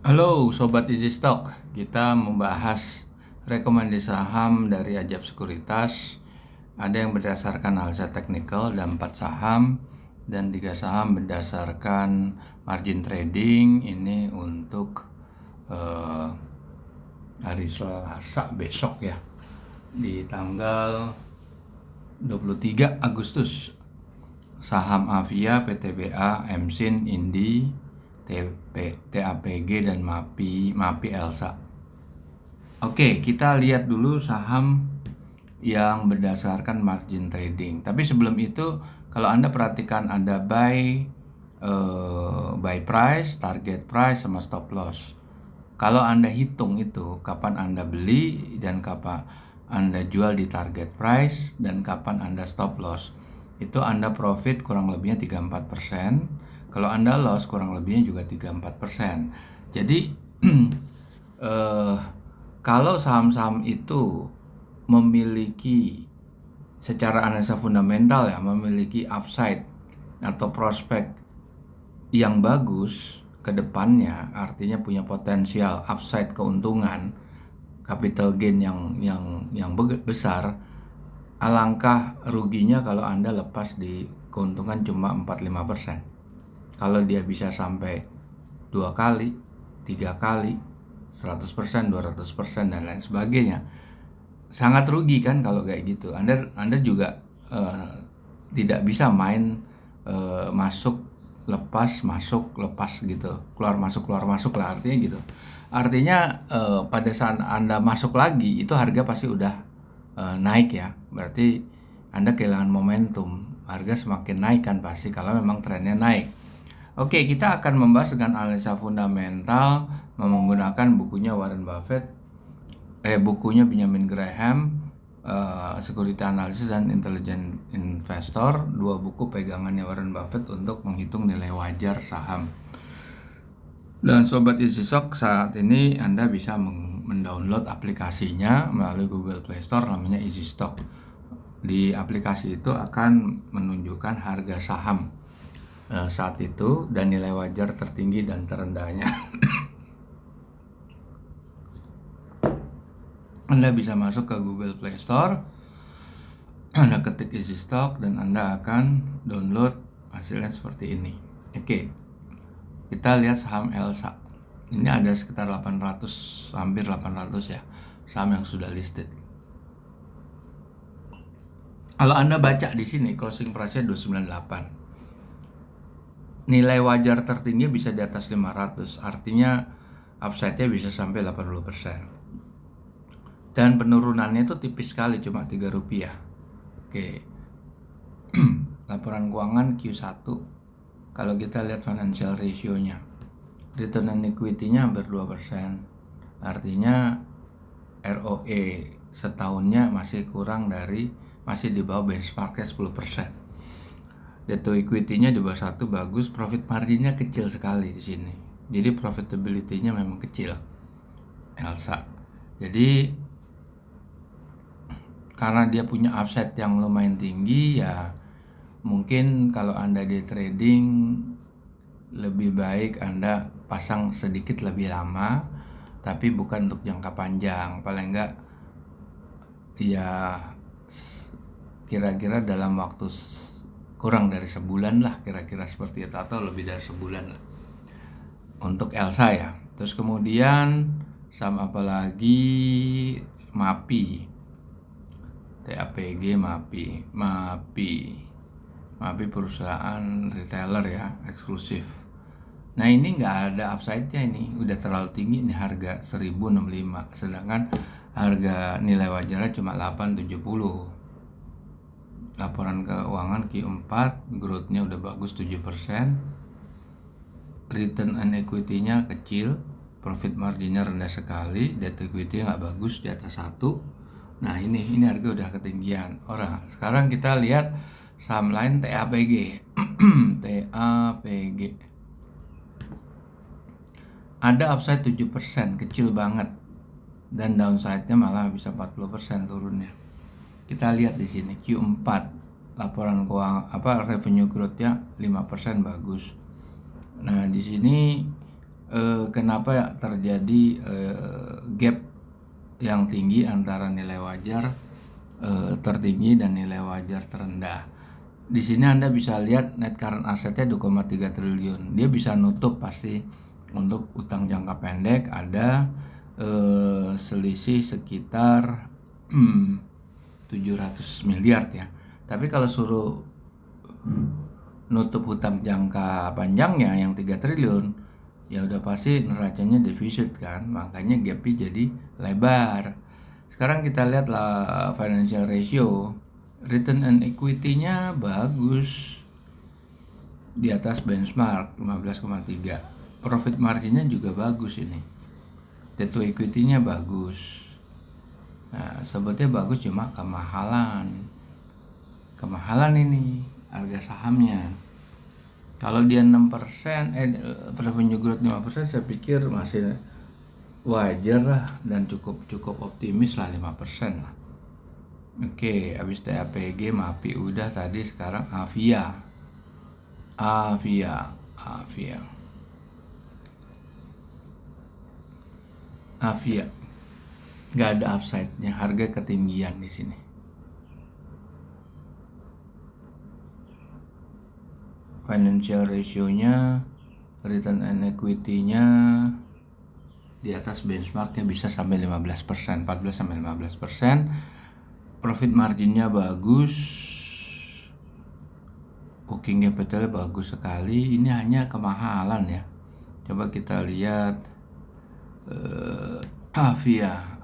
Halo Sobat Easy Stock, kita membahas rekomendasi saham dari Ajab Sekuritas. Ada yang berdasarkan analisa teknikal dan 4 saham, dan 3 saham berdasarkan margin trading. Ini untuk hari Selasa besok ya, di tanggal 23 Agustus. Saham Avia, PTBA, Emsin, Indi, TAPG dan MAPI Elsa. Oke, kita lihat dulu saham yang berdasarkan margin trading. Tapi sebelum itu, kalau Anda perhatikan ada buy price, target price, sama stop loss. Kalau Anda hitung itu kapan Anda beli dan kapan Anda jual di target price dan kapan Anda stop loss, itu Anda profit kurang lebihnya 3-4%. Kalau Anda loss kurang lebihnya juga 3-4%. Jadi kalau saham-saham itu memiliki secara analisa fundamental ya, memiliki upside atau prospek yang bagus ke depannya, artinya punya potensial upside keuntungan, capital gain yang besar, alangkah ruginya kalau Anda lepas di keuntungan cuma 4-5%. Kalau dia bisa sampai 2 kali, 3 kali, 100%, 200%, dan lain sebagainya, sangat rugi kan kalau kayak gitu. Anda juga tidak bisa main masuk lepas masuk lepas gitu, keluar masuk lah, artinya gitu. Artinya pada saat Anda masuk lagi itu harga pasti udah naik ya, berarti Anda kehilangan momentum, harga semakin naik kan pasti kalau memang trennya naik. Oke, kita akan membahas dengan analisa fundamental menggunakan bukunya Warren Buffett, bukunya Benjamin Graham, Security Analysis dan Intelligent Investor, 2 buku pegangannya Warren Buffett untuk menghitung nilai wajar saham. Dan Sobat Easy Stock, saat ini Anda bisa mendownload aplikasinya melalui Google Play Store, namanya Easy Stock. Di aplikasi itu akan menunjukkan harga saham saat itu dan nilai wajar tertinggi dan terendahnya. Anda bisa masuk ke Google Play Store, Anda ketik Easy Stock dan Anda akan download hasilnya seperti ini. Oke, kita lihat saham Elsa. Ini ada sekitar 800, hampir 800 ya, saham yang sudah listed. Kalau Anda baca di sini closing price-nya 298. Nilai wajar tertinggi bisa di atas 500, artinya upside-nya bisa sampai 80%. Dan penurunannya itu tipis sekali, cuma Rp3. Oke. Laporan keuangan Q1. Kalau kita lihat financial ratio-nya, return on equity-nya hampir 2%. Artinya ROE setahunnya masih di bawah benchmark-nya 10%. Debt to equity-nya di bawah 1, bagus. Profit margin-nya kecil sekali di sini. Jadi profitability-nya memang kecil Elsa. Jadi karena dia punya upside yang lumayan tinggi ya, mungkin kalau Anda di trading lebih baik Anda pasang sedikit lebih lama, tapi bukan untuk jangka panjang. Paling enggak ya kira-kira dalam waktu kurang dari sebulan lah, kira-kira seperti itu, atau lebih dari sebulan lah untuk Elsa ya. Terus kemudian saham apa lagi? MAPI, TAPG, MAPI perusahaan retailer ya, eksklusif. Nah ini nggak ada upside-nya, ini udah terlalu tinggi nih, harga 1065, sedangkan harga nilai wajarnya cuma 870. Laporan keuangan Q4, growth-nya udah bagus 7%, return on equity-nya kecil, profit margin-nya rendah sekali, debt to equity-nya nggak bagus, di atas 1. Nah ini harga udah ketinggian. Sekarang kita lihat saham lain, TAPG. TAPG ada upside 7%, kecil banget, dan downside-nya malah bisa 40% turunnya. Kita lihat di sini Q4, laporan keuangan revenue growth-nya 5%, bagus. Nah, di sini kenapa terjadi gap yang tinggi antara nilai wajar tertinggi dan nilai wajar terendah. Di sini Anda bisa lihat net current assetnya 2,3 triliun. Dia bisa nutup pasti. Untuk utang jangka pendek ada selisih sekitar 700 miliar ya. Tapi kalau suruh nutup hutang jangka panjangnya yang 3 triliun, ya udah pasti neracanya defisit kan. Makanya gapnya jadi lebar. Sekarang kita lihat lah financial ratio. Return on equity-nya bagus. Di atas benchmark 15,3. Profit marginnya juga bagus ini. Debt to equity-nya bagus. Nah, sebetulnya bagus cuma kemahalan. Kemahalan ini harga sahamnya. Kalau dia 6%, revenue growth 5%, saya pikir masih wajar lah dan cukup optimis lah 5% lah. Oke, habis TAPG, MAPI udah tadi, sekarang Avia. Nggak ada upside-nya, harga ketinggian di sini. Financial ratio-nya, return on equity-nya di atas benchmark-nya bisa sampai 15%, 14 sampai 15%. Profit margin-nya bagus. Working capital bagus sekali. Ini hanya kemahalan ya. Coba kita lihat Avia.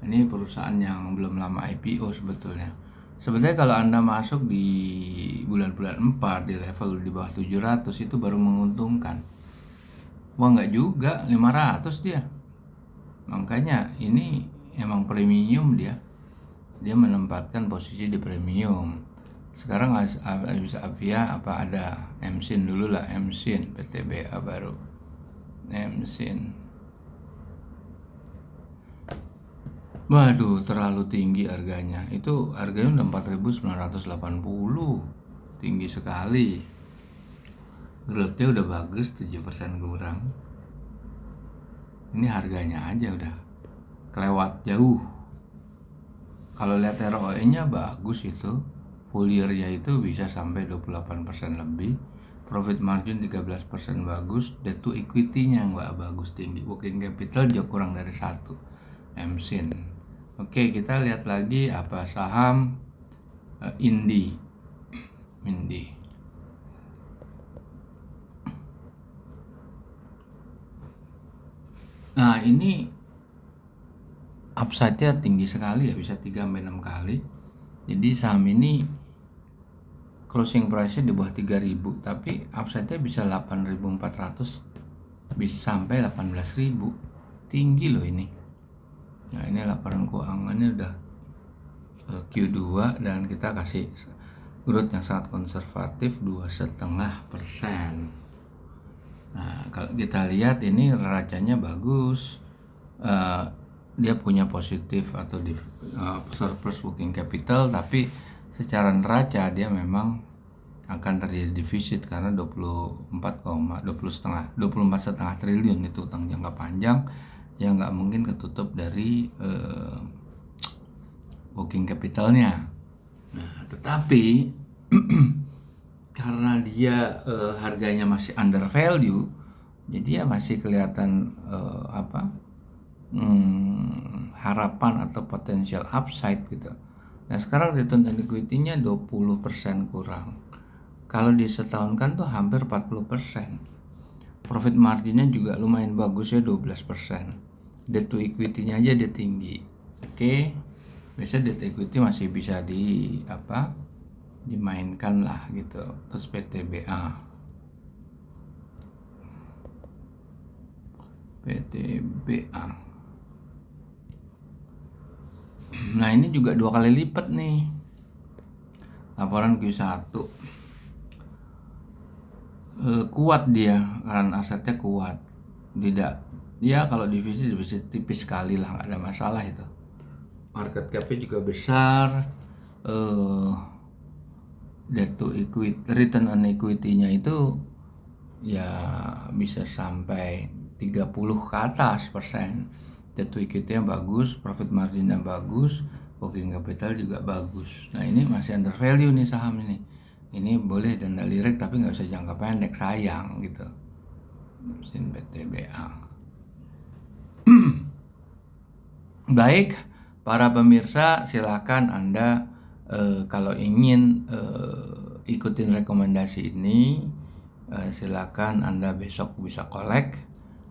Ini perusahaan yang belum lama IPO sebetulnya. Sebetulnya kalau Anda masuk di bulan-bulan 4 di level di bawah 700 itu baru menguntungkan. Wah, nggak juga, 500 dia. Makanya ini emang premium dia. Dia menempatkan posisi di premium. Sekarang bisa Avia apa ada MSIN dulu lah, MSIN PTBA baru. MSIN. Waduh, terlalu tinggi harganya. Itu harganya udah 4.980. Tinggi sekali. Growth-nya udah bagus, 7% kurang. Ini harganya aja udah kelewat jauh. Kalau lihat ROE-nya bagus itu. Full year-nya itu bisa sampai 28% lebih. Profit margin 13% bagus. Debt to equity-nya nggak bagus, tinggi. Working capital juga kurang dari 1. MSIN. Oke, kita lihat lagi apa saham Indi. Nah, ini upside-nya tinggi sekali ya, bisa 3-6 kali. Jadi saham ini closing price-nya di bawah 3.000, tapi upside-nya bisa 8.400, bisa sampai 18.000. Tinggi loh ini. Nah, ini laporan keuangannya udah Q2 dan kita kasih growth yang sangat konservatif 2,5%. Nah, kalau kita lihat ini neracanya bagus. Dia punya positif atau surplus working capital, tapi secara neraca dia memang akan terjadi defisit karena 24,5 triliun itu utang jangka panjang yang nggak mungkin ketutup dari working capitalnya. Nah, tetapi karena dia harganya masih under value, jadi ya masih kelihatan harapan atau potensial upside gitu. Nah, sekarang return on equity-nya 20% kurang. Kalau di setahun kan tuh hampir 40%. Profit marginnya juga lumayan bagus ya, 12%. Debt to equity-nya aja dia tinggi. Oke. Biasanya debt to equity masih bisa dimainkan lah gitu. Terus PTBA. Nah, ini juga 2 kali lipat nih laporan Q1. Kuat dia karena asetnya kuat. Tidak, ya kalau divisi tipis sekali lah, nggak ada masalah itu. Market cap-nya juga besar. Debt to equity, return on equity-nya itu ya bisa sampai 30 ke atas persen. Debt to equity-nya bagus, profit margin-nya bagus, working capital juga bagus. Nah ini masih under value nih saham ini. Ini boleh dana lirik tapi nggak usah jangka pendek, sayang gitu. Mesin PTBA. Baik, para pemirsa silakan Anda kalau ingin ikutin rekomendasi ini, silakan Anda besok bisa kolek.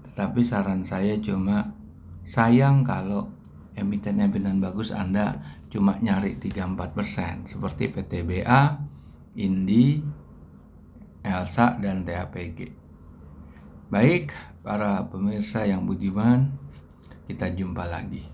Tetapi saran saya cuma sayang kalau emiten-emiten bagus Anda cuma nyari 3-4% seperti PTBA, Indi, Elsa, dan TAPG. Baik, para pemirsa yang budiman, kita jumpa lagi.